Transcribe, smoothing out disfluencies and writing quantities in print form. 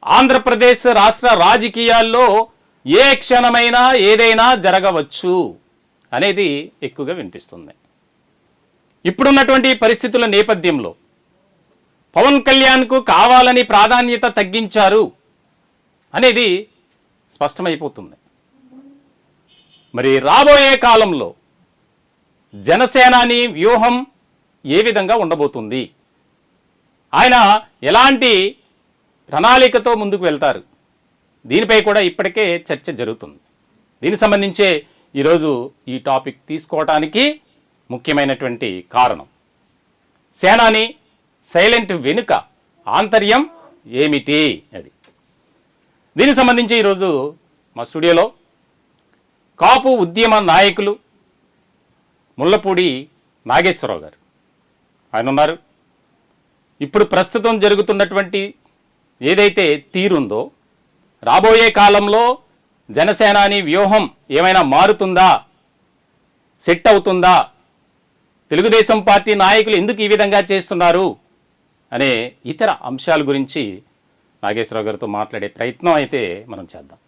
ఆంధ్రప్రదేశ్ రాష్ట్ర రాజకీయాల్లో ఏ క్షణమైనా ఏదైనా జరగవచ్చు అనేది ఎక్కువగా వినిపిస్తుంది. ఇప్పుడున్నటువంటి పరిస్థితుల నేపథ్యంలో పవన్ కళ్యాణ్కు కావాలని ప్రాధాన్యత తగ్గించారు అనేది స్పష్టమైపోతుంది. మరి రాబోయే కాలంలో జనసేనాని వ్యూహం ఏ విధంగా ఉండబోతుంది, ఆయన ఎలాంటి ప్రణాళికతో ముందుకు వెళ్తారు, దీనిపై కూడా ఇప్పటికే చర్చ జరుగుతుంది. దీనికి సంబంధించే ఈరోజు ఈ టాపిక్ తీసుకోవటానికి ముఖ్యమైనటువంటి కారణం సేనాని సైలెంట్ వెనుక ఆంతర్యం ఏమిటి అది. దీనికి సంబంధించి ఈరోజు మా స్టూడియోలో కాపు ఉద్యమ నాయకులు ముళ్ళపూడి నాగేశ్వరరావు గారు ఆయన ఉన్నారు. ఇప్పుడు ప్రస్తుతం జరుగుతున్నటువంటి ఏదైతే తీరుందో రాబోయే కాలంలో జనసేనాని వ్యూహం ఏమైనా మారుతుందా, సెట్ అవుతుందా, తెలుగుదేశం పార్టీ నాయకులు ఎందుకు ఈ విధంగా చేస్తున్నారు అనే ఇతర అంశాల గురించి నాగేశ్వరరావు గారితో మాట్లాడే ప్రయత్నం అయితే మనం చేద్దాం.